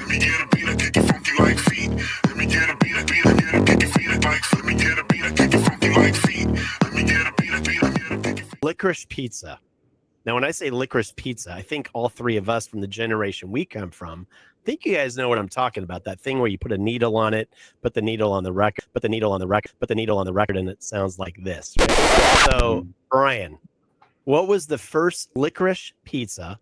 Let me get a beat, I kick it funky like feet. Let me get a beat, I kick it feet like. Let me get a beat, I kick it funky like feet. Let me get a beat, I kick it feet. Licorice pizza. Now, when I say licorice pizza, I think all three of us from the generation we come from, I think you guys know what I'm talking about. That thing where you put a needle on it, put the needle on the record, put the needle on the record, put the needle on the record, and it sounds like this. Right? So, Brian, what was the first licorice pizza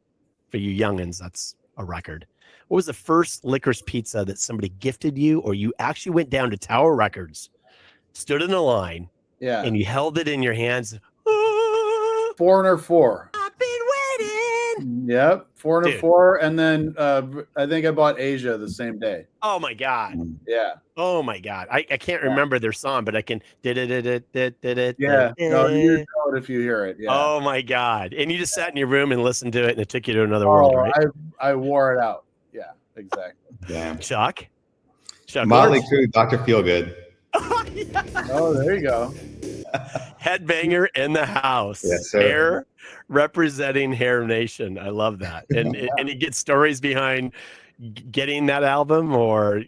for you youngins? That's a record. What was the first licorice pizza that somebody gifted you, or you actually went down to Tower Records, stood in a line, and you held it in your hands? Foreigner 4. I've been waiting. Yep, Foreigner 4, and then I think I bought Asia the same day. Oh my God! Yeah. Oh my God! I can't remember their song, but I can. Yeah. No, you know it if you hear it. Yeah. Oh my God! And you just sat in your room and listened to it, and it took you to another world, right? I wore it out. Yeah, exactly. Damn. Chuck Motley Crue, Dr. Feelgood. Oh, yeah. Oh, there you go. Headbanger in the house. Yes, sir. Hair representing Hair Nation. I love that. And and you get stories behind getting that album, or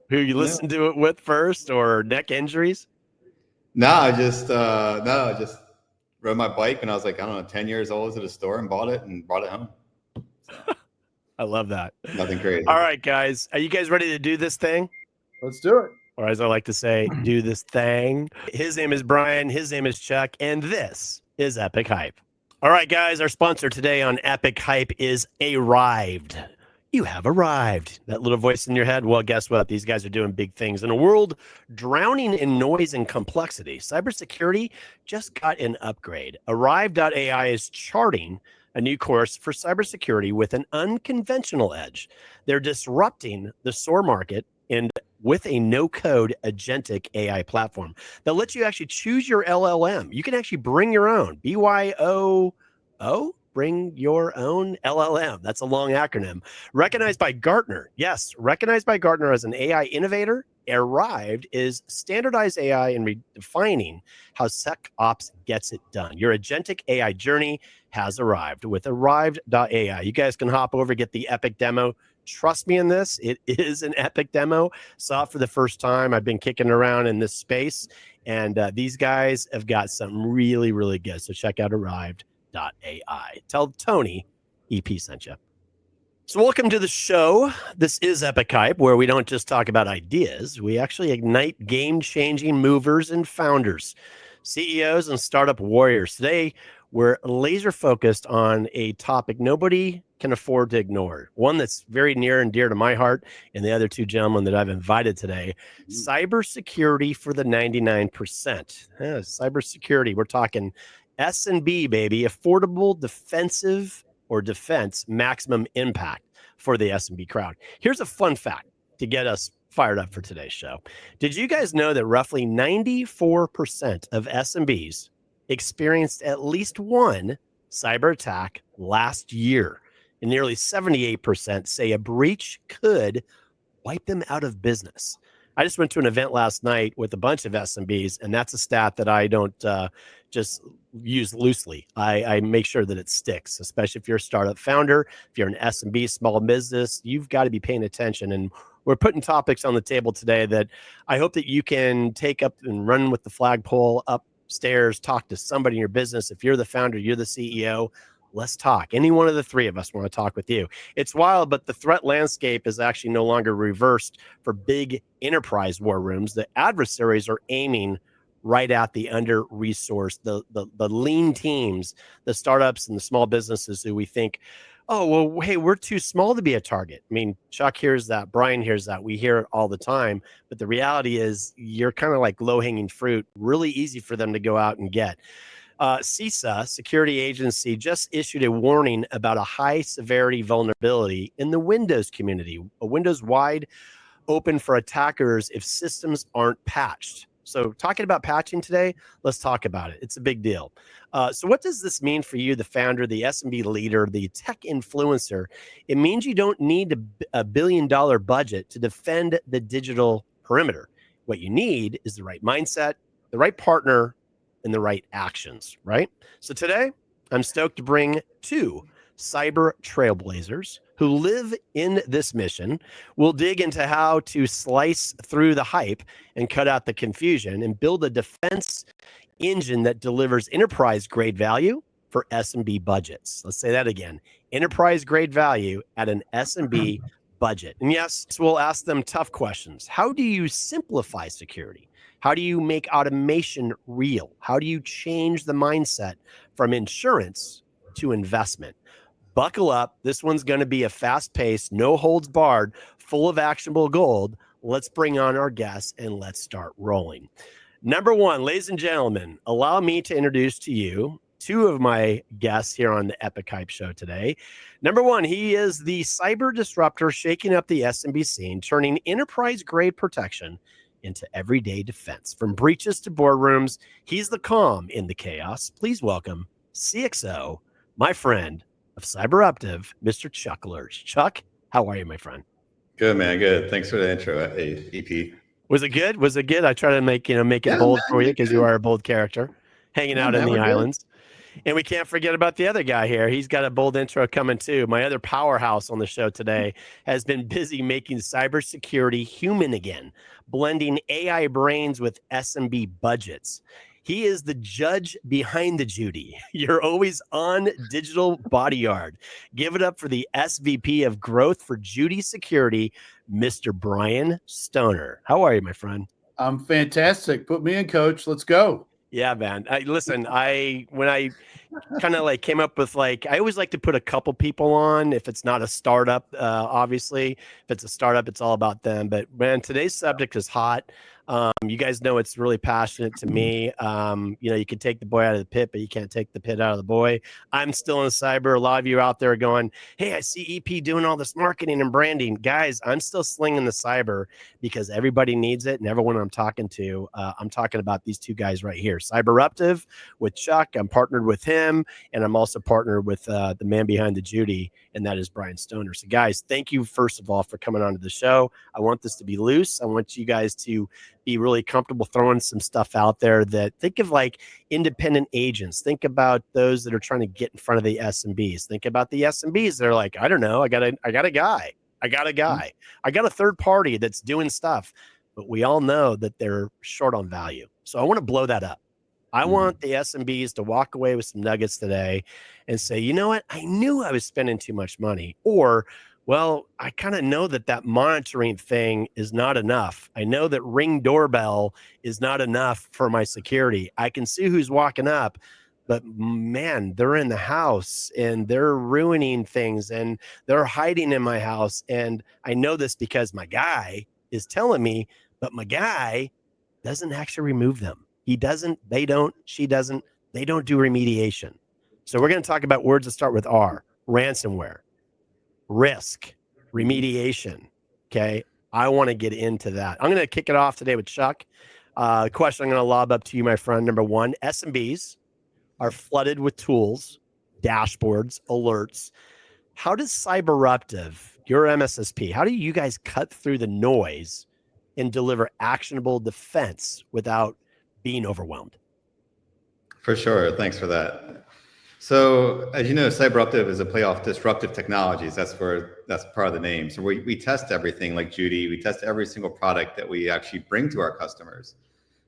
who you listened to it with first, or neck injuries. No, I just rode my bike when I was 10 years old. I was at a store and bought it and brought it home. So, I love that. Nothing crazy. All right, guys, are you guys ready to do this thing? Let's do it. Or as I like to say, do this thing. His name is Brian. His name is Chuck. And this is Epic Hype. All right, guys, our sponsor today on Epic Hype is Arrived. You have arrived. That little voice in your head. Well, guess what? These guys are doing big things. In a world drowning in noise and complexity, cybersecurity just got an upgrade. Arrive.ai is charting a new course for cybersecurity with an unconventional edge. They're disrupting the SOAR market and with a no-code agentic AI platform that lets you actually choose your LLM. You can actually bring your own. BYOO? Bring your own LLM. That's a long acronym. Recognized by Gartner. Yes, recognized by Gartner as an AI innovator. Arrived is standardized AI and redefining how SecOps gets it done. Your agentic AI journey has arrived with Arrived.ai. You guys can hop over, get the epic demo. Trust me in this. It is an epic demo. Saw it for the first time. I've been kicking around in this space, and these guys have got something really, really good. So check out Arrived.ai. Tell Tony EP sent you. So welcome to the show. This is Epic Hype, where we don't just talk about ideas. We actually ignite game-changing movers and founders, CEOs and startup warriors. Today, we're laser focused on a topic nobody can afford to ignore. One that's very near and dear to my heart, and the other two gentlemen that I've invited today. Cybersecurity for the 99%. Cybersecurity, we're talking S&B, baby. Affordable, defensive, or defense maximum impact for the S&B crowd. Here's a fun fact to get us fired up for today's show. Did you guys know that roughly 94% of S&Bs experienced at least one cyber attack last year? And nearly 78% say a breach could wipe them out of business. I just went to an event last night with a bunch of SMBs, and that's a stat that I don't just use loosely. I make sure that it sticks, especially if you're a startup founder, if you're an SMB, small business, you've got to be paying attention. And we're putting topics on the table today that I hope that you can take up and run with the flagpole upstairs, talk to somebody in your business. If you're the founder, you're the CEO, let's talk. Any one of the three of us want to talk with you. It's wild, but the threat landscape is actually no longer reversed for big enterprise war rooms. The adversaries are aiming right at the under-resourced, the lean teams, the startups and the small businesses who we think, oh, well, hey, we're too small to be a target. I mean, Chuck hears that, Brian hears that, we hear it all the time, but the reality is you're kind of like low-hanging fruit, really easy for them to go out and get. CISA, Security Agency, just issued a warning about a high-severity vulnerability in the Windows community, a Windows wide open for attackers if systems aren't patched. So talking about patching today, let's talk about it. It's a big deal. So what does this mean for you, the founder, the SMB leader, the tech influencer? It means you don't need a $1 billion budget to defend the digital perimeter. What you need is the right mindset, the right partner, and the right actions, right? So today, I'm stoked to bring two cyber trailblazers who live in this mission. We'll dig into how to slice through the hype and cut out the confusion and build a defense engine that delivers enterprise grade value for SMB budgets. Let's say that again. Enterprise grade value at an SMB budget. And yes, we'll ask them tough questions. How do you simplify security? How do you make automation real? How do you change the mindset from insurance to investment? Buckle up. This one's going to be a fast paced, no holds barred, full of actionable gold. Let's bring on our guests and let's start rolling. Number one, ladies and gentlemen, allow me to introduce to you two of my guests here on the Epic Hype Show today. Number one, he is the cyber disruptor shaking up the SMB scene, turning enterprise-grade protection into everyday defense. From breaches to boardrooms, he's the calm in the chaos. Please welcome CXO, my friend of Cyberuptive, Mr. Chuck Lerch. Chuck, how are you, my friend? Good, man. Good. Thanks for the intro, EP. Was it good? Was it good? I try to make it bold for you because you are a bold character, hanging out in the islands. And we can't forget about the other guy here. He's got a bold intro coming too. My other powerhouse on the show today has been busy making cybersecurity human again, blending AI brains with SMB budgets. He is the judge behind the Judy. You're always on digital bodyguard. Give it up for the SVP of Growth for Judy Security, Mr. Brian Stoner. How are you, my friend? I'm fantastic. Put me in, coach. Let's go. Yeah, man. When I kind of came up with I always like to put a couple people on if it's not a startup. Obviously, if it's a startup, it's all about them. But man, today's subject is hot. You guys know it's really passionate to me. You can take the boy out of the pit, but you can't take the pit out of the boy. I'm still in cyber. A lot of you out there are going, hey, I see EP doing all this marketing and branding. Guys, I'm still slinging the cyber because everybody needs it. And everyone I'm talking to, I'm talking about these two guys right here. Cyberuptive with Chuck. I'm partnered with him. And I'm also partnered with the man behind the Judy, and that is Brian Stoner. So guys, thank you, first of all, for coming onto the show. I want this to be loose. I want you guys to be really comfortable throwing some stuff out there that think of independent agents. Think about those that are trying to get in front of the SMBs. Think about the SMBs. They're like, I don't know. I got a guy. I got a third party that's doing stuff, but we all know that they're short on value. So I want to blow that up. I want the SMBs to walk away with some nuggets today and say, you know what? I knew I was spending too much money, or well, I kind of know that monitoring thing is not enough. I know that Ring doorbell is not enough for my security. I can see who's walking up, but man, they're in the house and they're ruining things and they're hiding in my house. And I know this because my guy is telling me, but my guy doesn't actually remove them. He doesn't, they don't, she doesn't, they don't do remediation. So we're going to talk about words that start with R: ransomware, risk, remediation. Okay. I want to get into that. I'm going to kick it off today with Chuck. The question I'm going to lob up to you, my friend. Number one, SMBs are flooded with tools, dashboards, alerts. How does Cyberuptive, your MSSP, how do you guys cut through the noise and deliver actionable defense without being overwhelmed? For sure. Thanks for that. So as you know, Cyberuptive is a play off disruptive technologies. That's part of the name. So we test everything like Judy. We test every single product that we actually bring to our customers.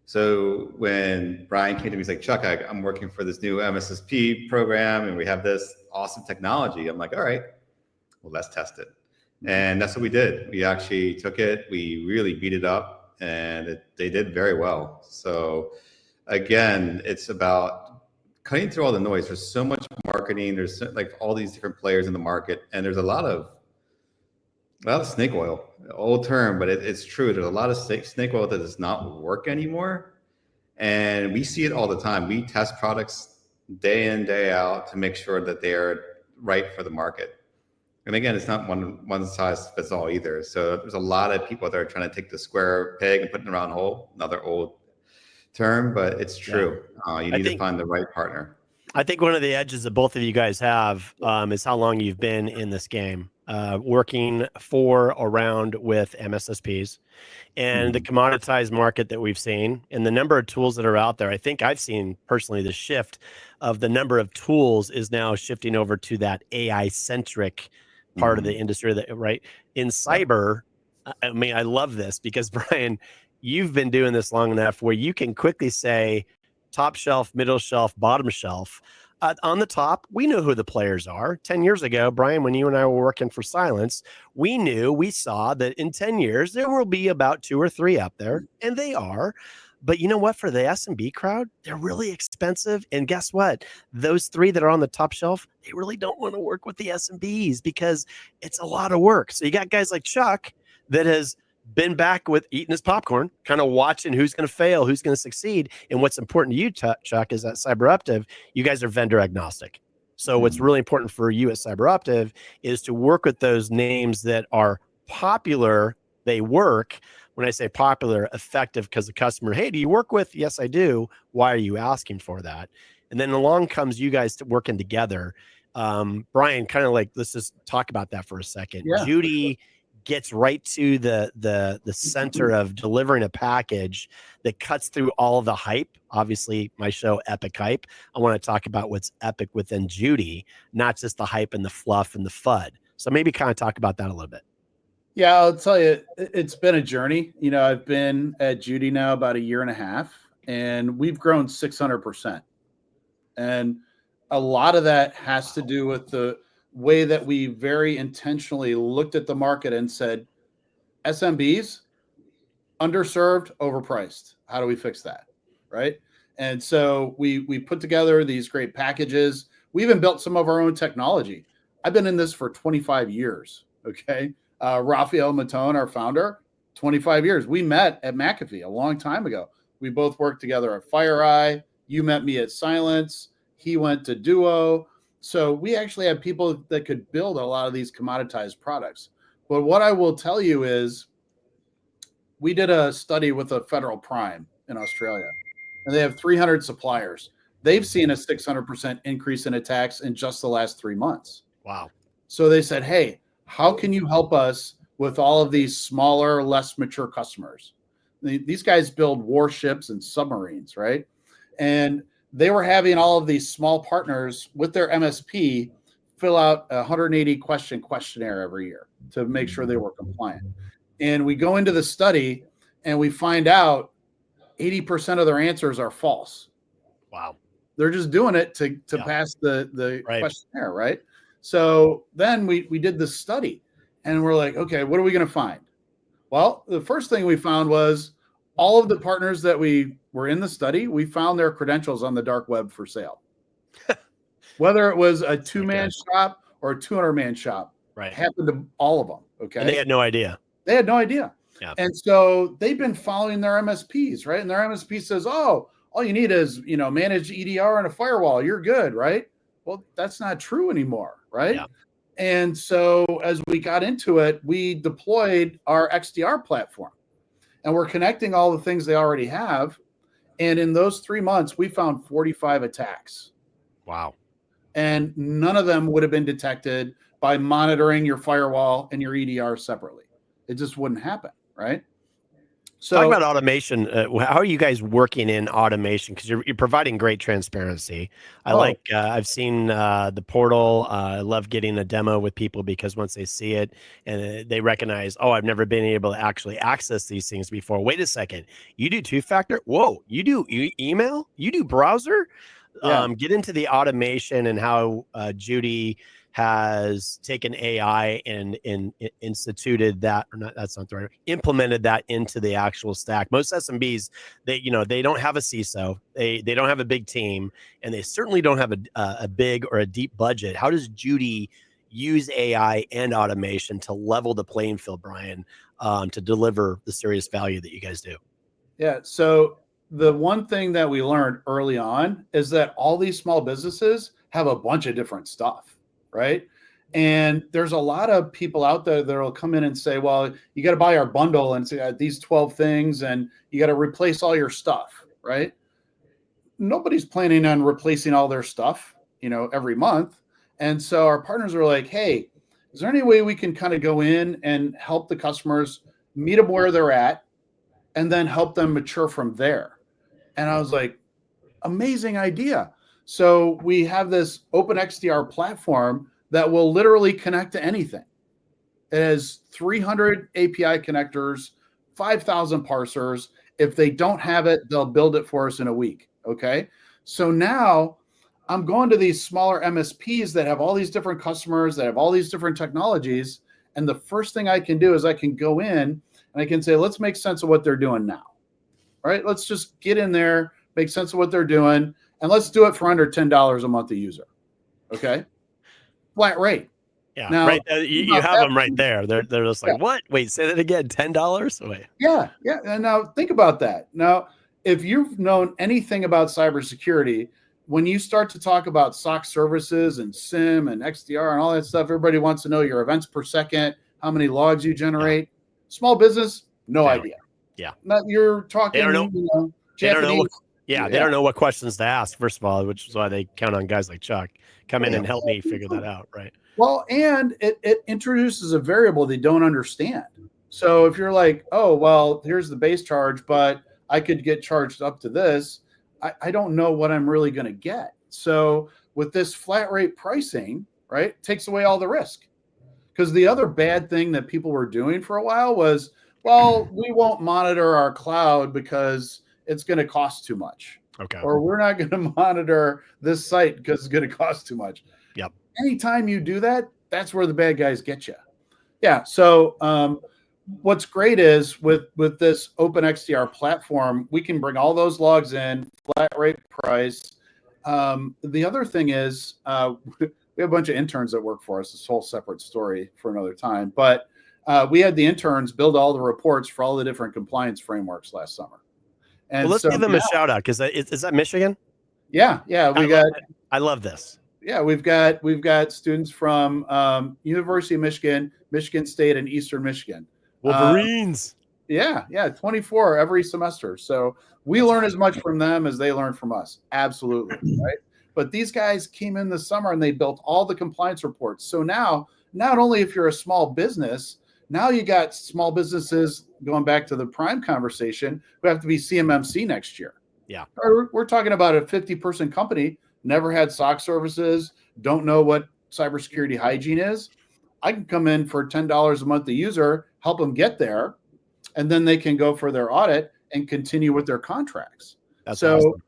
So when Brian came to me, he's like, Chuck, I'm working for this new MSSP program and we have this awesome technology. I'm like, all right, well, let's test it. And that's what we did. We actually took it, we really beat it up, and they did very well. So again, it's about cutting through all the noise. There's so much marketing. There's all these different players in the market, and there's a lot of snake oil. Old term, but it's true. There's a lot of snake oil that does not work anymore, and we see it all the time. We test products day in, day out to make sure that they are right for the market. And again, it's not one size fits all either. So there's a lot of people that are trying to take the square peg and put it in a round hole. Another old term, but it's true. Yeah. You need to find the right partner. I think one of the edges that both of you guys have is how long you've been in this game. working for around with MSSPs and the commoditized market that we've seen and the number of tools that are out there. I think I've seen personally the shift of the number of tools is now shifting over to that AI centric part of the industry that right in cyber. I mean, I love this because Brian, you've been doing this long enough where you can quickly say top shelf, middle shelf, bottom shelf. On the top, we know who the players are. 10 years ago, Brian, when you and I were working for Silence, we saw that in 10 years, there will be about 2 or 3 up there, and they are. But you know what? For the SMB crowd, they're really expensive. And guess what? Those 3 that are on the top shelf, they really don't want to work with the SMBs because it's a lot of work. So you got guys like Chuck that has been back with eating his popcorn, kind of watching who's going to fail, who's going to succeed. And what's important to you, Chuck, is that Cyberuptive, you guys are vendor agnostic. So what's really important for you at Cyberuptive is to work with those names that are popular. They work. When I say popular, effective, because the customer, hey, do you work with? Yes, I do. Why are you asking for that? And then along comes you guys working together. Brian, kind of like, let's just talk about that for a second. Yeah. Judy gets right to the center of delivering a package that cuts through all of the hype. Obviously, my show, Epic Hype. I want to talk about what's epic within Judy, not just the hype and the fluff and the FUD. So maybe kind of talk about that a little bit. Yeah, I'll tell you, it's been a journey. You know, I've been at Judy now about 1.5 years, and we've grown 600%. And a lot of that has to do with the way that we very intentionally looked at the market and said, SMBs, underserved, overpriced. How do we fix that? Right. And so we put together these great packages. We even built some of our own technology. I've been in this for 25 years. Okay. Rafael Matone, our founder, 25 years. We met at McAfee a long time ago. We both worked together at FireEye. You met me at Silence. He went to Duo. So we actually have people that could build a lot of these commoditized products. But what I will tell you is we did a study with a federal prime in Australia, and they have 300 suppliers. They've seen a 600% increase in attacks in just the last 3 months. Wow. So they said, hey, how can you help us with all of these smaller, less mature customers? These guys build warships and submarines, right? And they were having all of these small partners with their MSP fill out a 180 question questionnaire every year to make sure they were compliant. And we go into the study and we find out 80% of their answers are false. Wow. They're just doing it to pass the Right. questionnaire, right? So then we did this study and we're like, okay, what are we going to find? Well, the first thing we found was all of the partners that we were in the study, we found their credentials on the dark web for sale. Whether it was a 2-man shop or a 200-man shop, Right. happened to all of them. Okay. And they had no idea. They had no idea. Yeah. And so they've been following their MSPs, right? And their MSP says, oh, all you need is, manage EDR and a firewall. You're good, right? Well, that's not true anymore, right? Yeah. And so as we got into it, we deployed our XDR platform. And we're connecting all the things they already have. And in those 3 months, we found 45 attacks. Wow. And none of them would have been detected by monitoring your firewall and your EDR separately. It just wouldn't happen, right? So talk about automation. How are you guys working in automation? Because you're providing great transparency. I've seen the portal. I love getting a demo with people because once they see it and they recognize, oh, I've never been able to actually access these things before. Wait a second. You do 2-factor? Whoa, you do email? You do browser? Yeah. Get into the automation and how Judy has taken AI and instituted that, or not, that's not the right, implemented that into the actual stack. Most SMBs, they don't have a CISO, they don't have a big team, and they certainly don't have a big or a deep budget. How does Judy use AI and automation to level the playing field, Brian, to deliver the serious value that you guys do? Yeah. So the one thing that we learned early on is that all these small businesses have a bunch of different stuff. Right. And there's a lot of people out there that will come in and say, well, you got to buy our bundle and say these 12 things and you got to replace all your stuff. Right. Nobody's planning on replacing all their stuff, every month. And so our partners are like, hey, is there any way we can kind of go in and help the customers, meet them where they're at, and then help them mature from there? And I was like, amazing idea. So we have this open XDR platform that will literally connect to anything. It has 300 API connectors, 5,000 parsers. If they don't have it, they'll build it for us in a week. Okay. So now I'm going to these smaller MSPs that have all these different customers, that have all these different technologies. And the first thing I can do is I can go in and I can say, let's make sense of what they're doing now. Right? Let's just get in there, make sense of what they're doing, and let's do it for under $10 a month a user. Okay? Flat rate. Yeah, now, right. You have them right there. They're just like, what? Wait, say that again. $10? Wait. Yeah. And now think about that. Now, if you've known anything about cybersecurity, when you start to talk about SOC services and SIM and XDR and all that stuff, everybody wants to know your events per second, how many logs you generate. Yeah. Small business, no idea. Yeah. You're talking, they don't know. They don't know. They don't know what questions to ask, first of all, which is why they count on guys like Chuck come in and help me figure that out. Right. Well, and it introduces a variable they don't understand. So if you're like, oh, well, here's the base charge, but I could get charged up to this, I don't know what I'm really going to get. So with this flat rate pricing, right, it takes away all the risk. Because the other bad thing that people were doing for a while was, well, we won't monitor our cloud because it's going to cost too much. Okay. Or we're not going to monitor this site because it's going to cost too much. Yep. Anytime you do that, that's where the bad guys get you. Yeah. So what's great is with this open XDR platform, we can bring all those logs in, flat rate price. The other thing is we have a bunch of interns that work for us. This whole separate story for another time. But we had the interns build all the reports for all the different compliance frameworks last summer. And let's give them a shout out, because is that Michigan? Yeah. I love this. Yeah, we've got students from University of Michigan, Michigan State, and Eastern Michigan. Wolverines. 24 every semester. So we learn as much from them as they learn from us. Absolutely, right? But these guys came in this summer and they built all the compliance reports. So now, not only if you're a small business, now you got small businesses, going back to the Prime conversation, who have to be CMMC next year. Yeah. We're talking about a 50-person company, never had SOC services, don't know what cybersecurity hygiene is. I can come in for $10 a month a user, help them get there, and then they can go for their audit and continue with their contracts. That's awesome.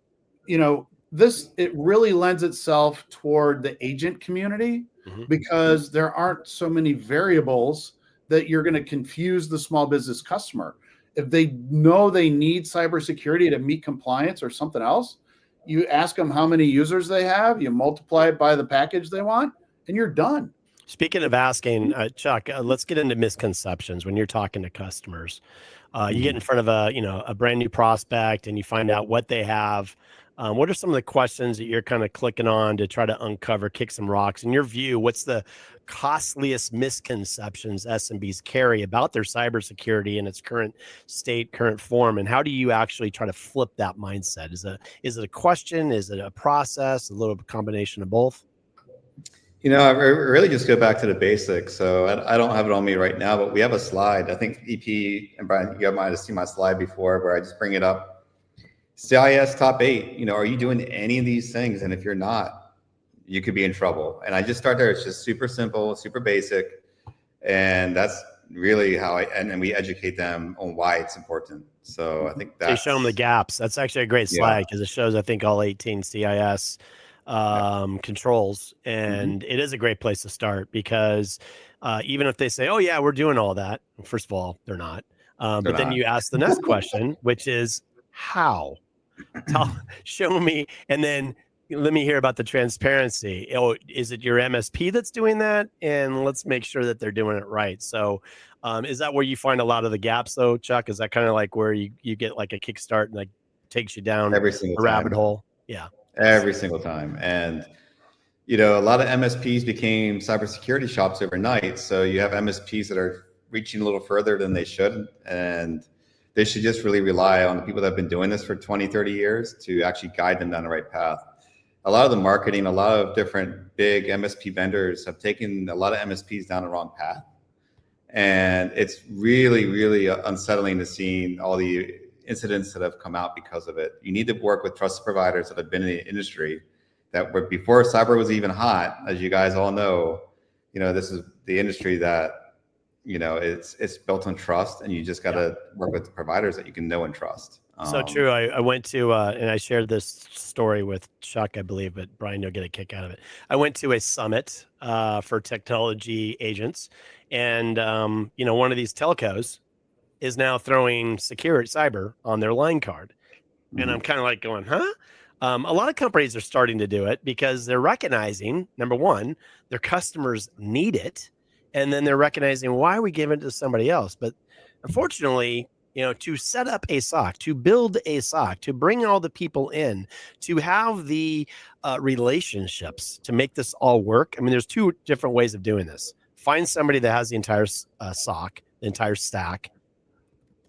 It really lends itself toward the agent community because there aren't so many variables that you're going to confuse the small business customer. If they know they need cybersecurity to meet compliance or something else, you ask them how many users they have, you multiply it by the package they want, and you're done. Speaking of asking, Chuck, let's get into misconceptions when you're talking to customers. You get in front of a brand new prospect and you find out what they have. What are some of the questions that you're kind of clicking on to try to uncover, kick some rocks? In your view, what's the costliest misconceptions SMBs carry about their cybersecurity in its current state, current form? And how do you actually try to flip that mindset? Is it a question? Is it a process? A little combination of both? I really just go back to the basics. So I don't have it on me right now, but we have a slide. I think EP and Brian, you might have seen my slide before where I just bring it up. CIS top 8, are you doing any of these things? And if you're not, you could be in trouble. And I just start there. It's just super simple, super basic. And that's really how and then we educate them on why it's important. So I think that they show them the gaps. That's actually a great slide because it shows, I think, all 18 CIS controls. And it is a great place to start because even if they say, oh yeah, we're doing all that. First of all, they're not. Then you ask the next question, which is how? Show me, and then let me hear about the transparency. Is it your MSP that's doing that? And let's make sure that they're doing it right. So is that where you find a lot of the gaps though, Chuck? Is that kind of like where you get like a kickstart and like takes you down every single rabbit hole? Yeah. Every single time. And, a lot of MSPs became cybersecurity shops overnight. So you have MSPs that are reaching a little further than they should. And they should just really rely on the people that have been doing this for 20, 30 years to actually guide them down the right path. a lot of the marketing, a lot of different big MSP vendors have taken a lot of MSPs down the wrong path. And it's really, really unsettling to see all the incidents that have come out because of it. You need to work with trusted providers that have been in the industry that were before cyber was even hot, as you guys all know. This is the industry that, it's built on trust, and you just got to work with providers that you can know and trust. So true. I went to, and I shared this story with Chuck, I believe, but Brian, you'll get a kick out of it. I went to a summit for technology agents, and one of these telcos is now throwing cyber on their line card, and I'm kind of like going, huh? A lot of companies are starting to do it because they're recognizing, number one, their customers need it, and then they're recognizing, why are we giving it to somebody else? But unfortunately, to set up a SOC, to build a SOC, to bring all the people in, to have the relationships to make this all work. I mean, there's two different ways of doing this. Find somebody that has the entire SOC, the entire stack,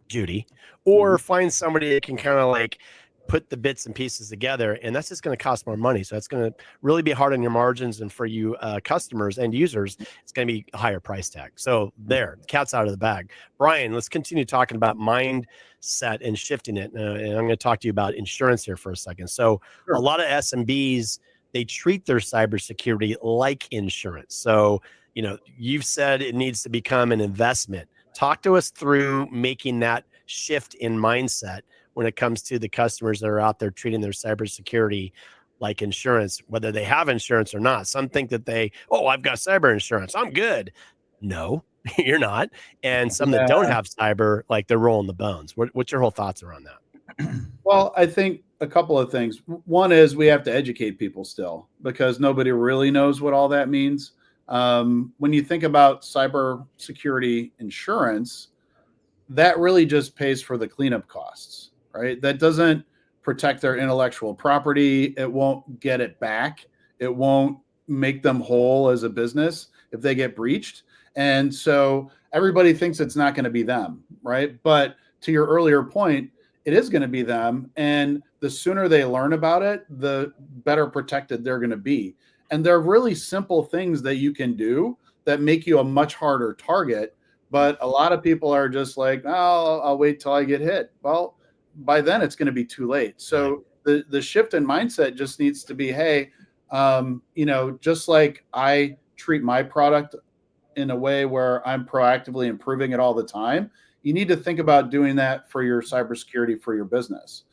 Judy, or find somebody that can kind of like put the bits and pieces together, and that's just going to cost more money. So that's going to really be hard on your margins, and for you customers and users, it's going to be a higher price tag. So there, cat's out of the bag. Brian, let's continue talking about mindset and shifting it. And I'm going to talk to you about insurance here for a second. So a lot of SMBs, they treat their cybersecurity like insurance. So, you've said it needs to become an investment. Talk to us through making that shift in mindset when it comes to the customers that are out there treating their cybersecurity like insurance, whether they have insurance or not. Some think that I've got cyber insurance, I'm good. No, you're not. And some that don't have cyber, like they're rolling the bones. What's your whole thoughts around that? Well, I think a couple of things. One is we have to educate people still, because nobody really knows what all that means. When you think about cybersecurity insurance, that really just pays for the cleanup costs, right? That doesn't protect their intellectual property. It won't get it back. It won't make them whole as a business if they get breached. And so everybody thinks it's not going to be them, right? But to your earlier point, it is going to be them. And the sooner they learn about it, the better protected they're going to be. And they're really simple things that you can do that make you a much harder target. But a lot of people are just like, oh, I'll wait till I get hit. Well, by then it's going to be too late. So the shift in mindset just needs to be, hey, just like I treat my product in a way where I'm proactively improving it all the time, you need to think about doing that for your cybersecurity for your business.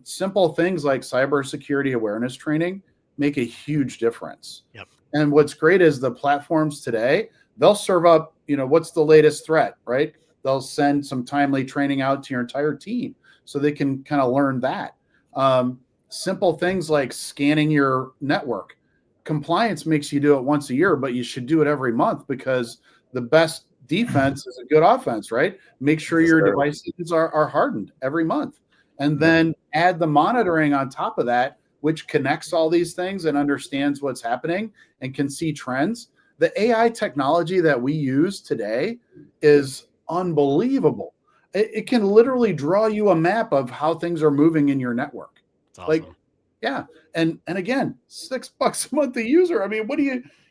Simple things like cybersecurity awareness training make a huge difference. Yep. And what's great is the platforms today, they'll serve up, what's the latest threat, right? They'll send some timely training out to your entire team so they can kind of learn that. Simple things like scanning your network. Compliance makes you do it once a year, but you should do it every month, because the best defense is a good offense, right? Make sure your devices are hardened every month. And then add the monitoring on top of that, which connects all these things and understands what's happening and can see trends. The AI technology that we use today is unbelievable. It can literally draw you a map of how things are moving in your network. That's awesome. And again, $6 a month a user. I mean,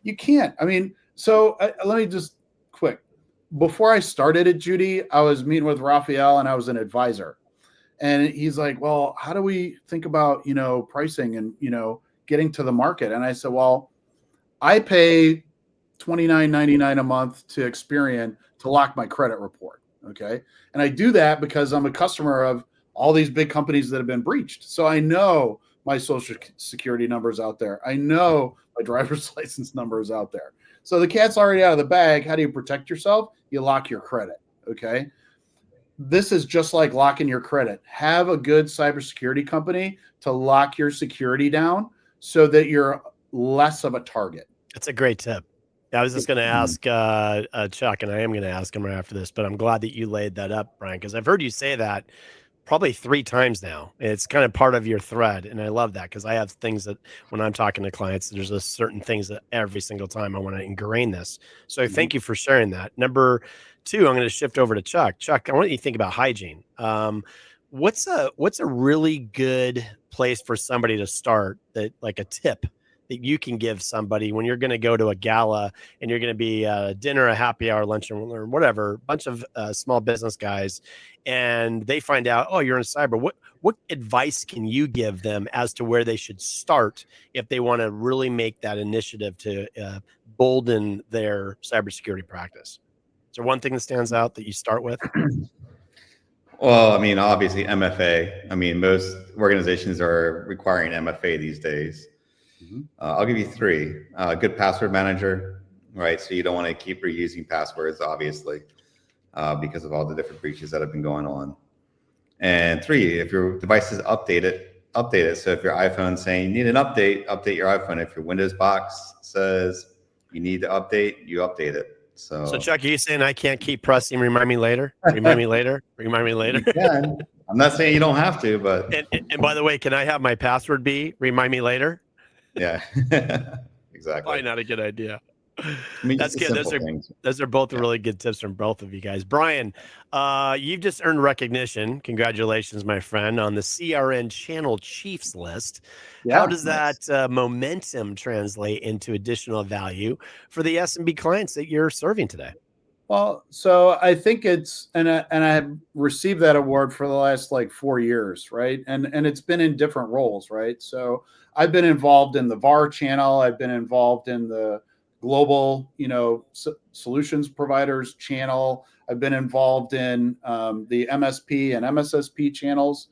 you can't. I mean, so let me just quick. Before I started at Judy, I was meeting with Raphael, and I was an advisor. And he's like, well, how do we think about, pricing and, getting to the market? And I said, well, I pay $29.99 a month to Experian to lock my credit report. Okay. And I do that because I'm a customer of all these big companies that have been breached. So I know my social security number is out there. I know my driver's license number is out there. So the cat's already out of the bag. How do you protect yourself? You lock your credit. Okay. This is just like locking your credit. Have a good cybersecurity company to lock your security down so that you're less of a target. That's a great tip. I was just going to ask Chuck, and I am going to ask him right after this, but I'm glad that you laid that up, Brian, because I've heard you say that probably 3 times now. It's kind of part of your thread, and I love that, because I have things that when I'm talking to clients, there's a certain things that every single time I want to ingrain this. So thank you for sharing that. Number 2, I'm going to shift over to Chuck. Chuck, I want you to think about hygiene. What's a really good place for somebody to start, that like a tip that you can give somebody when you're going to go to a gala and you're going to be dinner, a happy hour, lunch, or whatever, bunch of small business guys, and they find out, oh, you're in cyber. What advice can you give them as to where they should start if they want to really make that initiative to bolden their cybersecurity practice? Is there one thing that stands out that you start with? Well, I mean, obviously MFA. I mean, most organizations are requiring MFA these days. I'll give you three. Good password manager, right? So you don't want to keep reusing passwords, obviously, because of all the different breaches that have been going on. And three, if your device is updated, update it. So if your iPhone's saying you need an update, update your iPhone. If your Windows box says you need to update, you update it. So Chuck, are you saying I can't keep pressing remind me later? Remind me later? Remind me later? You can. I'm not saying you don't have to, but And by the way, can I have my password be remind me later? yeah, exactly. Probably not a good idea. I mean, That's good. things. Those are both really good tips from both of you guys. Brian, you've just earned recognition. Congratulations, my friend, on the CRN Channel Chiefs list. Yeah, how does that momentum translate into additional value for the SMB clients that you're serving today? Well, so I think it's, and I have received that award for the last like 4 years, right? And it's been in different roles, right? So I've been involved in the VAR channel. I've been involved in the global, solutions providers channel. I've been involved in the MSP and MSSP channels.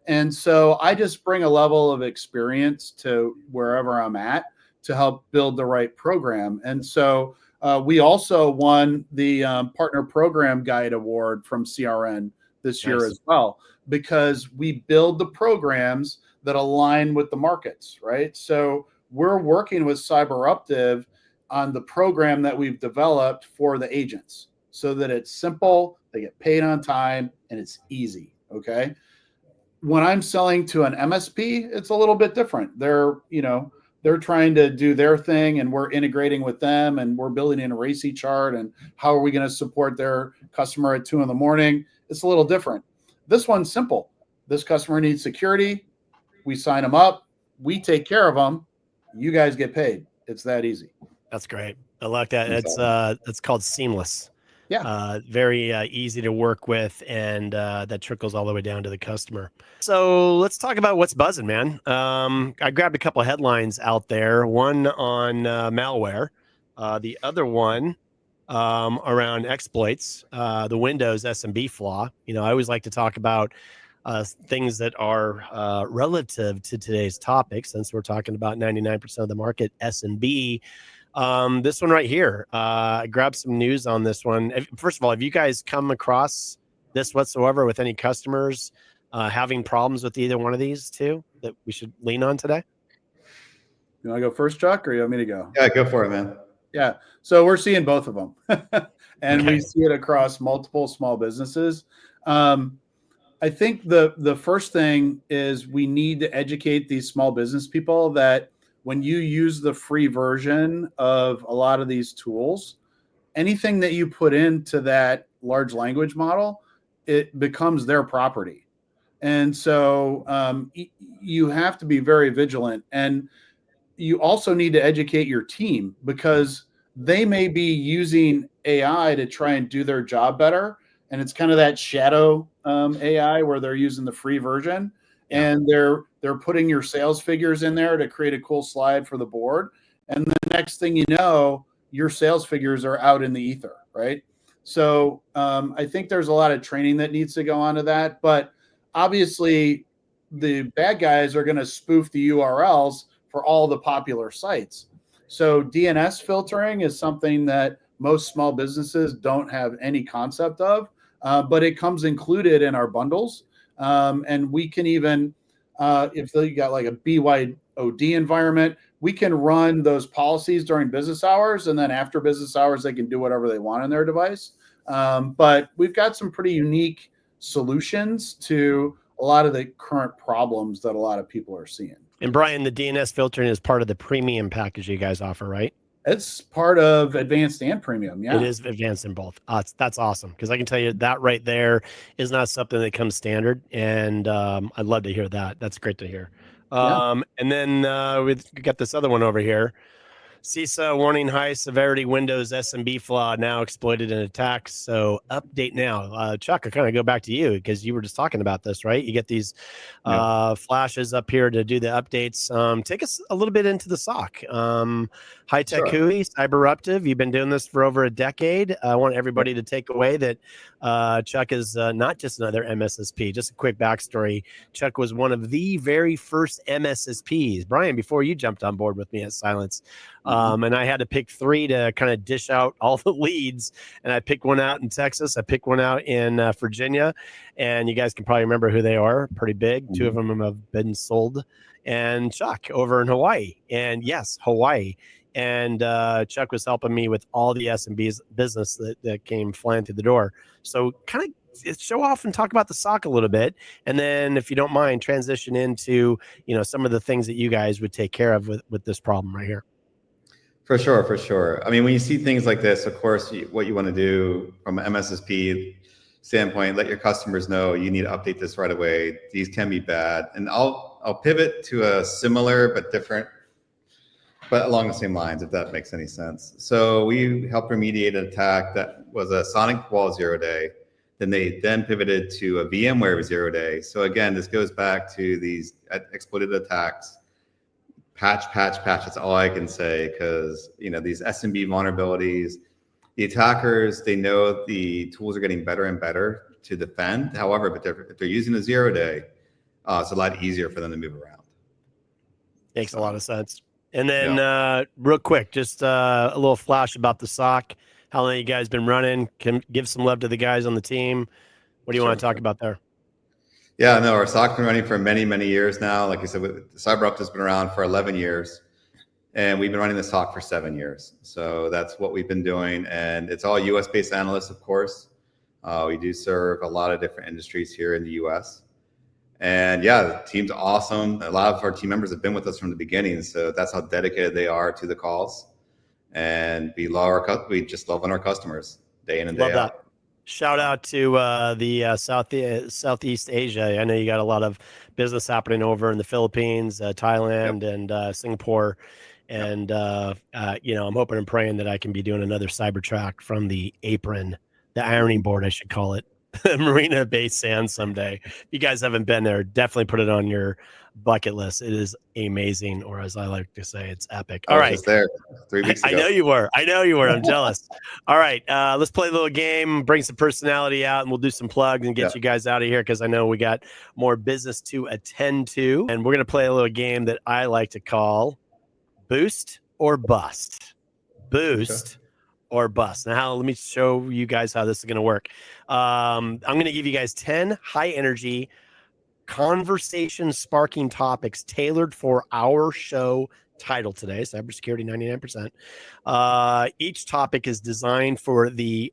And so I just bring a level of experience to wherever I'm at to help build the right program. And so we also won the Partner Program Guide Award from CRN this year as well, because we build the programs that align with the markets, right? So we're working with Cyberuptive on the program that we've developed for the agents so that it's simple, they get paid on time, and it's easy, okay? When I'm selling to an MSP, it's a little bit different. They're trying to do their thing and we're integrating with them and we're building in a RACI chart and how are we going to support their customer at 2 a.m. It's a little different. This one's simple. This customer needs security. We sign them up. We take care of them. You guys get paid. It's that easy. That's great. I like that. It's called seamless. Yeah. Very easy to work with, and that trickles all the way down to the customer. So let's talk about what's buzzing, man. I grabbed a couple of headlines out there. One on malware, the other one around exploits, the Windows SMB flaw. I always like to talk about things that are relative to today's topic, since we're talking about 99% of the market SMB. This one right here, I grabbed some news on this one. First of all, have you guys come across this whatsoever with any customers having problems with either one of these two that we should lean on today? You want to go first, Chuck, or you want me to go? Yeah, go for it, man. Yeah. So we're seeing both of them and we see it across multiple small businesses. I think the first thing is we need to educate these small business people that when you use the free version of a lot of these tools, anything that you put into that large language model, it becomes their property. And so you have to be very vigilant. And you also need to educate your team because they may be using AI to try and do their job better. And it's kind of that shadow AI where they're using the free version. And they're putting your sales figures in there to create a cool slide for the board. And the next thing you know, your sales figures are out in the ether, right? So I think there's a lot of training that needs to go onto that. But obviously, the bad guys are going to spoof the URLs for all the popular sites. So DNS filtering is something that most small businesses don't have any concept of, but it comes included in our bundles. And we can even, if they got like a BYOD environment, we can run those policies during business hours. And then after business hours, they can do whatever they want on their device. But we've got some pretty unique solutions to a lot of the current problems that a lot of people are seeing. And Brian, the DNS filtering is part of the premium package you guys offer, right? It's part of advanced and premium. Yeah, it is advanced in both. That's awesome, because I can tell you that right there is not something that comes standard, and I'd love to hear that. That's great to hear. And then we've got this other one over here. CISA warning high severity Windows SMB flaw now exploited in attacks. So update now. Chuck, I kind of go back to you because you were just talking about this, right? You get these flashes up here to do the updates. Take us a little bit into the SOC. High Tech Sure. HUI, Cyberuptive. You've been doing this for over a decade. I want everybody to take away that Chuck is not just another MSSP. Just a quick backstory. Chuck was one of the very first MSSPs. Brian, before you jumped on board with me at Silence, and I had to pick 3 to kind of dish out all the leads. And I picked one out in Texas. I picked one out in Virginia. And you guys can probably remember who they are. Pretty big. 2 of them have been sold. And Chuck over in Hawaii. And yes, Hawaii. And Chuck was helping me with all the SMB's business that came flying through the door. So kind of show off and talk about the SOC a little bit. And then if you don't mind, transition into, some of the things that you guys would take care of with this problem right here. For sure, for sure. I mean, when you see things like this, of course, what you want to do from an MSSP standpoint, let your customers know you need to update this right away. These can be bad. And I'll pivot to a similar but different, but along the same lines, if that makes any sense. So we helped remediate an attack that was a Sonic Wall 0-day. Then they pivoted to a VMware 0-day. So again, this goes back to these exploited attacks. Patch. That's all I can say, because these SMB vulnerabilities, the attackers, they know the tools are getting better and better to defend. However, but if they're using a 0-day, it's a lot easier for them to move around. Makes a lot of sense. And then real quick, just a little flash about the SOC. How long you guys been running? Can give some love to the guys on the team. What do you want to talk about there? Yeah, no, our SOC been running for many, many years now. Like I said, Cyberuptive has been around for 11 years, and we've been running the SOC for 7 years. So that's what we've been doing, and it's all US-based analysts, of course. We do serve a lot of different industries here in the US. And yeah, the team's awesome. A lot of our team members have been with us from the beginning, so that's how dedicated they are to the calls. And we just love our customers day in and day out. Shout out to the Southeast Asia. I know you got a lot of business happening over in the Philippines, Thailand, and Singapore. And, I'm hoping and praying that I can be doing another cyber track from the apron, the ironing board, I should call it, Marina Bay Sands someday. If you guys haven't been there, definitely put it on your bucket list. It is amazing, or as I like to say, it's epic. All right. I was there 3 weeks ago. I know you were. I'm jealous. All right. Let's play a little game, bring some personality out, and we'll do some plugs and get you guys out of here because I know we got more business to attend to. And we're going to play a little game that I like to call Boost or Bust. Boost or Bust. Now, let me show you guys how this is going to work. I'm going to give you guys 10 high energy conversation sparking topics tailored for our show title today, Cybersecurity 99%. Each topic is designed for the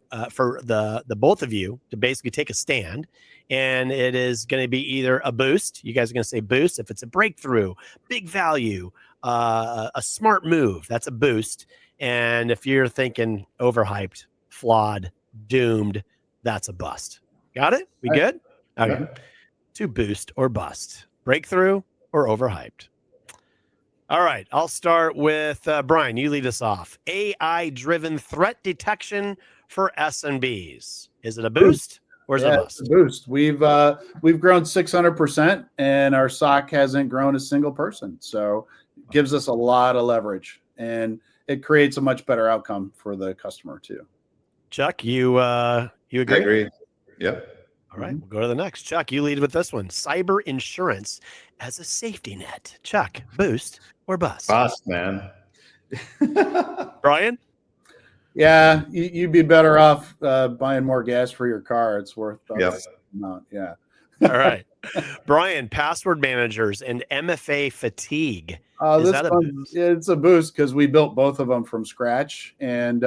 both of you to basically take a stand, and it is going to be either a boost. You guys are going to say boost if it's a breakthrough, big value, a smart move. That's a boost. And if you're thinking overhyped, flawed, doomed, that's a bust. Got it? We good? Okay. To boost or bust, breakthrough or overhyped. All right, I'll start with Brian. You lead us off. AI-driven threat detection for SMBs. Is it a boost or is it a bust? It's a boost. We've grown 600%, and our SOC hasn't grown a single person. So it gives us a lot of leverage, and it creates a much better outcome for the customer too. Chuck, you agree? I agree. Yep. All right, we'll go to the next. Chuck, you lead with this one. Cyber insurance as a safety net. Chuck, boost or bust? Bust, man. Brian? Yeah, you'd be better off buying more gas for your car. It's worth the amount. Yeah. All right. Brian, password managers and MFA fatigue. Is that a boost? It's a boost because we built both of them from scratch. And,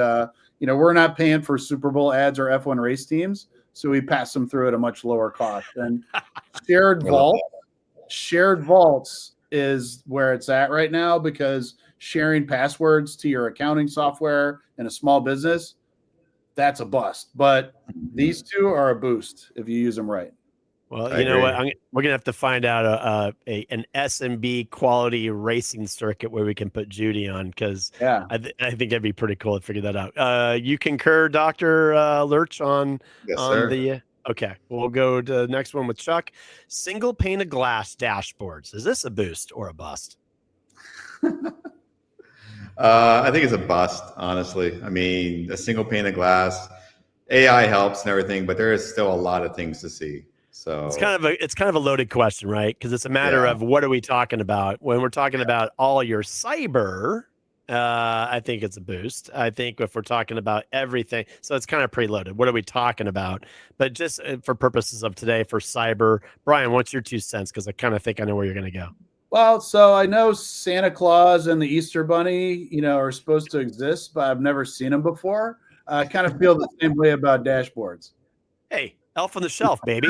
we're not paying for Super Bowl ads or F1 race teams. So we pass them through at a much lower cost. And shared vaults is where it's at right now, because sharing passwords to your accounting software in a small business, that's a bust. But these two are a boost if you use them right. Well, I you know what? agree. We're gonna have to find out an SMB quality racing circuit where we can put Judy on, because Yeah. I think that'd be pretty cool to figure that out. You concur, Doctor Lerch, on Yes, sir. the? Okay, we'll go to the next one with Chuck. Single pane of glass dashboards. Is this a boost or a bust? I think it's a bust, honestly. I mean, a single pane of glass, AI helps and everything, but there is still a lot of things to see. So It's kind of a loaded question, right? Because it's a matter yeah, of what are we talking about when we're talking about all your cyber. I think it's a boost. I think if we're talking about everything, so it's kind of preloaded. What are we talking about? But just for purposes of today, for cyber, Brian, what's your 2 cents? Because I kind of think I know where you're going to go. Well, so I know Santa Claus and the Easter Bunny, are supposed to exist, but I've never seen them before. I kind of feel the same way about dashboards. Hey, elf on the shelf, baby.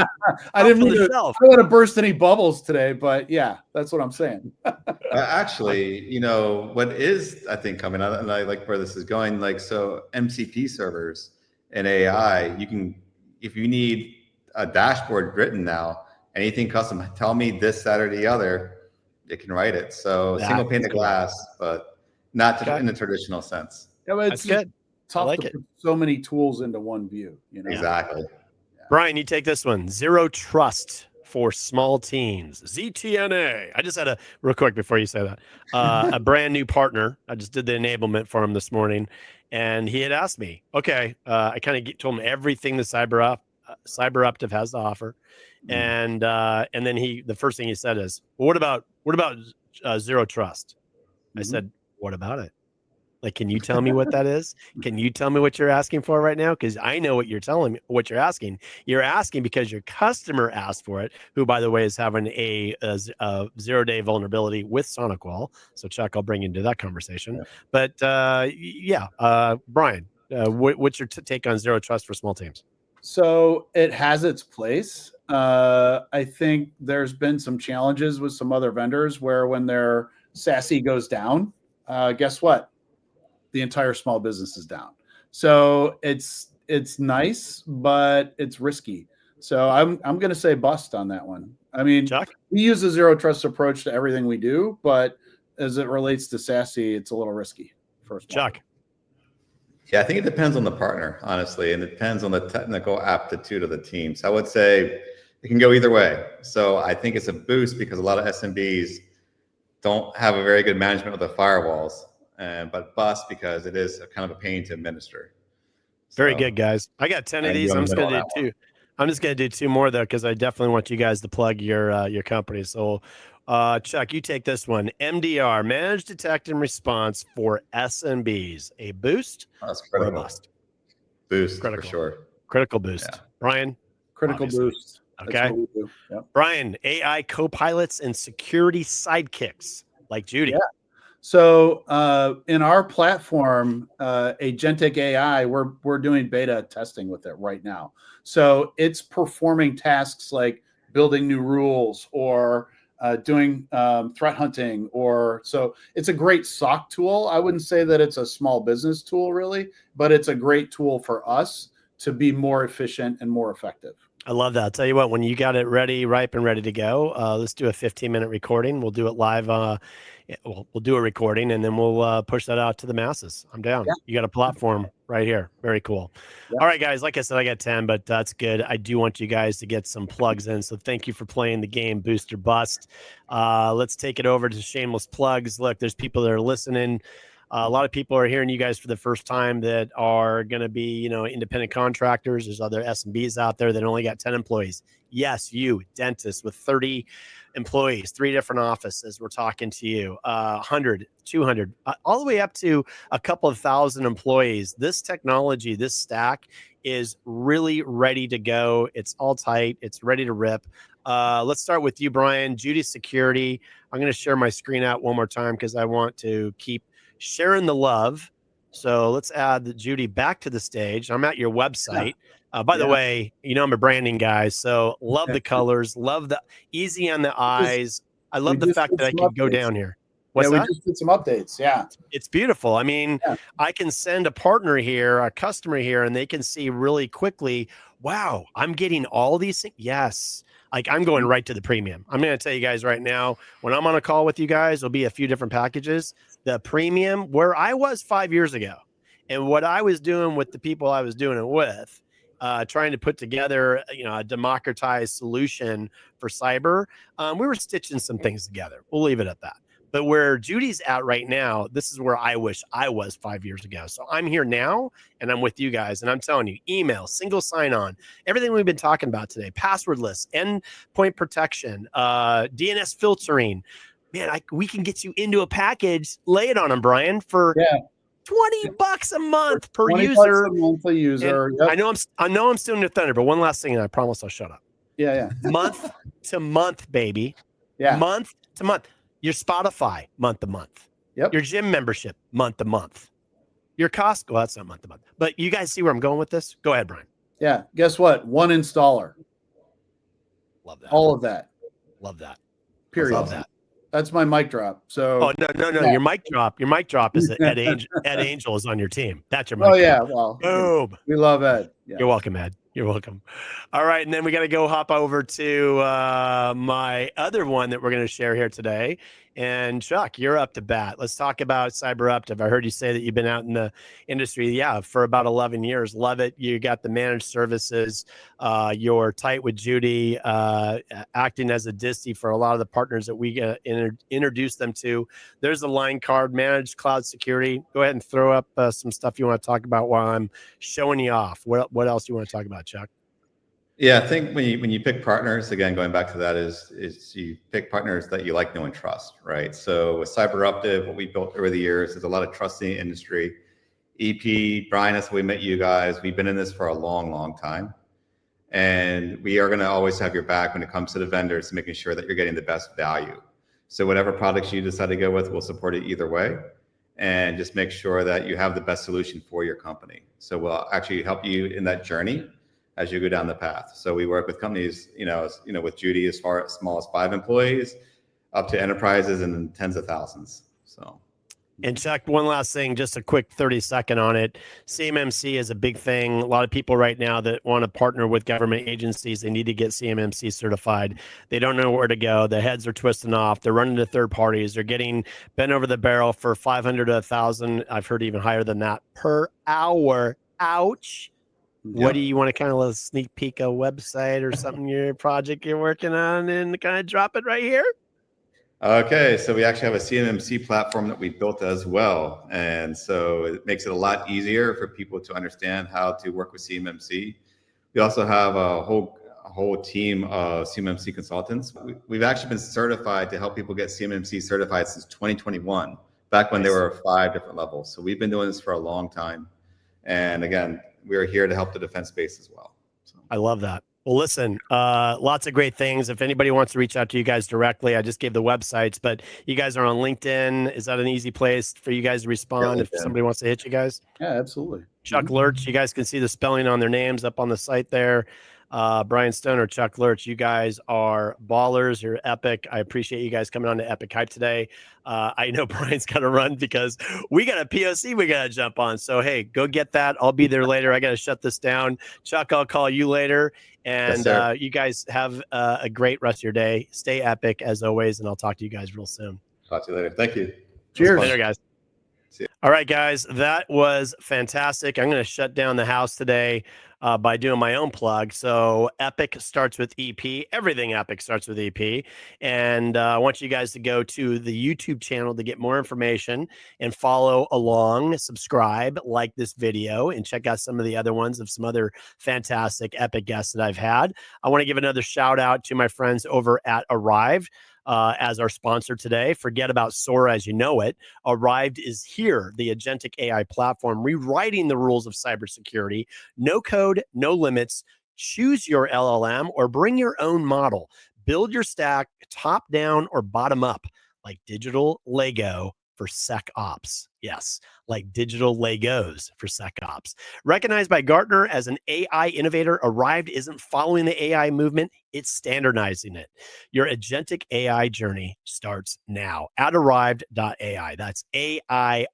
I Elf didn't on mean the to, shelf. I don't want to burst any bubbles today, but yeah, that's what I'm saying. actually, what is I think coming out, and I like where this is going. Like, so MCP servers and AI, you can, if you need a dashboard written now, anything custom, tell me this, that, or the other, it can write it. So single pane That's of cool. glass, but not Okay. in the traditional sense. Yeah, but That's it's just good. tough like to it. put so many tools into one view. Exactly. Brian, you take this one. Zero trust for small teams. ZTNA. I just had real quick before you say that, a brand new partner. I just did the enablement for him this morning, and he had asked me, okay, I kind of told him everything the Cyberuptive has to offer. And then the first thing he said is, well, what about zero trust? I said, what about it? Like, can you tell me what that is? Can you tell me what you're asking for right now? Because I know what you're telling me, what you're asking. You're asking because your customer asked for it, who, by the way, is having a 0-day vulnerability with SonicWall. So, Chuck, I'll bring you into that conversation. Yeah. But Brian, what's your take on zero trust for small teams? So it has its place. I think there's been some challenges with some other vendors where when their SASE goes down, guess what? The entire small business is down. So it's nice, but it's risky. So I'm going to say bust on that one. I mean, Chuck? we use a zero trust approach to everything we do, but as it relates to SASE, it's a little risky for a small Chuck? Yeah, I think it depends on the partner, honestly, and it depends on the technical aptitude of the team. So I would say it can go either way. So I think it's a boost because a lot of SMBs don't have a very good management of the firewalls, but bust because it is kind of a pain to administer. Very good, guys. I got 10 of these. I'm just going to do 2. I'm just going to do 2 more, though, because I definitely want you guys to plug your company. So, Chuck, you take this one. MDR, Managed Detect and Response for SMBs. A boost That's or a critical. bust? Boost Critical. for sure. Critical boost. Yeah. Brian? critical Obviously. boost. That's Okay. what we do. Yep. Brian, AI co-pilots and security sidekicks like Judy. Yeah. So in our platform, Agentic AI, we're doing beta testing with it right now. So it's performing tasks like building new rules or doing threat hunting, so it's a great SOC tool. I wouldn't say that it's a small business tool really, but it's a great tool for us to be more efficient and more effective. I love that. I'll tell you what, when you got it ready, ripe and ready to go, let's do a 15-minute recording. We'll do it live. We'll do a recording and then we'll push that out to the masses. I'm down. Yeah. You got a platform right here. Very cool. Yeah. All right, guys. Like I said, I got 10, but that's good. I do want you guys to get some plugs in. So thank you for playing the game Boost or Bust. Let's take it over to shameless plugs. Look, there's people that are listening. A lot of people are hearing you guys for the first time that are going to be, independent contractors. There's other SMBs out there that only got 10 employees. Yes, you, dentist with 30 employees, 3 different offices. We're talking to you, 100, 200, all the way up to a couple of thousand employees. This technology, this stack is really ready to go. It's all tight. It's ready to rip. Let's start with you, Brian. Judy Security. I'm going to share my screen out one more time because I want to keep sharing the love. So let's add Judy back to the stage. I'm at your website. By the way, I'm a branding guy, so love the colors, love the easy on the eyes. I love the fact that I can go down here. What's that? We just did some updates. Yeah. It's beautiful. I mean, I can send a partner here, a customer here, and they can see really quickly, wow, I'm getting all these things. Yes. Like I'm going right to the premium. I'm going to tell you guys right now, when I'm on a call with you guys, there'll be a few different packages. The premium, where I was 5 years ago, and what I was doing with the people I was doing it with, trying to put together, a democratized solution for cyber. We were stitching some things together. We'll leave it at that. But where Judy's at right now, this is where I wish I was 5 years ago. So I'm here now and I'm with you guys. And I'm telling you, email, single sign-on, everything we've been talking about today, passwordless, endpoint protection, DNS filtering. Man, we can get you into a package. Lay it on them, Brian, for $20 a month per user. $20 a month a user. Yep. I know I'm stealing your thunder, but one last thing, and I promise I'll shut up. Yeah. Month to month, baby. Yeah. Month to month. Your Spotify, month to month. Yep. Your gym membership, month to month. Your Costco, that's not month to month. But you guys see where I'm going with this? Go ahead, Brian. Yeah. Guess what? One installer. Love that. All of that. Love that. Period. Love that. That's my mic drop. So. Oh no! Yeah. Your mic drop is that Ed Angel is on your team. That's your mic. Oh yeah. drop. Well. Boom. We love Ed. Yeah. You're welcome, Ed. You're welcome. All right, and then we got to go hop over to my other one that we're going to share here today. And Chuck, you're up to bat. Let's talk about Cyberuptive. I heard you say that you've been out in the industry, for about 11 years. Love it. You got the managed services. You're tight with Judy, acting as a disty for a lot of the partners that we introduce them to. There's a line card, managed cloud security. Go ahead and throw up some stuff you want to talk about while I'm showing you off. What else do you want to talk about, Chuck? Yeah, I think when you pick partners, again, going back to that is you pick partners that you like, know, and trust, right? So with Cyberuptive, what we built over the years is a lot of trust in the industry. EP, Brian, that's how we met you guys. We've been in this for a long, long time. And we are going to always have your back when it comes to the vendors, making sure that you're getting the best value. So whatever products you decide to go with, we'll support it either way. And just make sure that you have the best solution for your company. So we'll actually help you in that journey as you go down the path. So we work with companies, with Judy, as far as small as 5 employees up to enterprises and tens of thousands. So. And Chuck, one last thing, just a quick 30-second on it. CMMC is a big thing. A lot of people right now that want to partner with government agencies, they need to get CMMC certified. They don't know where to go. The heads are twisting off. They're running to third parties. They're getting bent over the barrel for $500 to $1,000. I've heard even higher than that per hour. Ouch. Yep. What do you want to kind of sneak peek a website or something, your project you're working on, and kind of drop it right here? Okay, so we actually have a CMMC platform that we built as well. And so it makes it a lot easier for people to understand how to work with CMMC. We also have a whole team of CMMC consultants. We've actually been certified to help people get CMMC certified since 2021, back when there were 5 different levels. So we've been doing this for a long time. And again, we're here to help the defense space as well. So. I love that. Well, listen, lots of great things. If anybody wants to reach out to you guys directly, I just gave the websites, but you guys are on LinkedIn. Is that an easy place for you guys to respond if somebody wants to hit you guys? Yeah, absolutely. Chuck Lerch, you guys can see the spelling on their names up on the site there. Brian Stoner, Chuck Lerch, you guys are ballers. You're epic. I appreciate you guys coming on to Epic Hype today. I know Brian's got to run because we got a POC we got to jump on. So, hey, go get that. I'll be there later. I got to shut this down. Chuck, I'll call you later. And you guys have a great rest of your day. Stay epic as always, and I'll talk to you guys real soon. Talk to you later. Thank you. Cheers. Later, guys. All right, guys, that was fantastic. I'm going to shut down the house today by doing my own plug. So Epic starts with EP. Everything Epic starts with EP. And I want you guys to go to the YouTube channel to get more information and follow along, subscribe, like this video, and check out some of the other ones of some other fantastic Epic guests that I've had. I want to give another shout out to my friends over at Arrived. As our sponsor today. Forget about Sora as you know it. Arrived is here, the agentic AI platform, rewriting the rules of cybersecurity. No code, no limits. Choose your LLM or bring your own model. Build your stack top down or bottom up, like digital Lego for SecOps. Yes, like digital Legos for SecOps. Recognized by Gartner as an AI innovator, Arrived isn't following the AI movement, it's standardizing it. Your agentic AI journey starts now at arrived.ai. That's AIRRIVED.ai.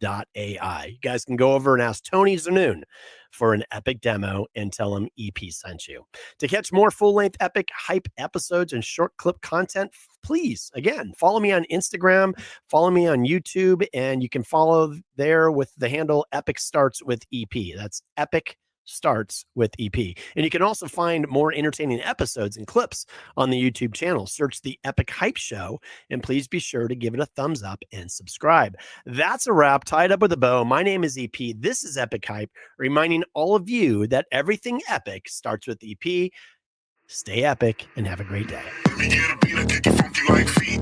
epic.ai. You guys can go over and ask Tony Zanoon for an Epic demo and tell him EP sent you. To catch more full-length Epic Hype episodes and short clip content, please, again, follow me on Instagram, follow me on YouTube, and you can follow there with the handle Epic Starts with EP. That's Epic Starts with EP. And you can also find more entertaining episodes and clips on the YouTube channel. Search the Epic Hype Show, and please be sure to give it a thumbs up and subscribe. That's a wrap, tied up with a bow. My name is EP. This is Epic Hype, reminding all of you that everything epic starts with EP. Stay epic and have a great day. Let me get a beat, I kick it funky like feet.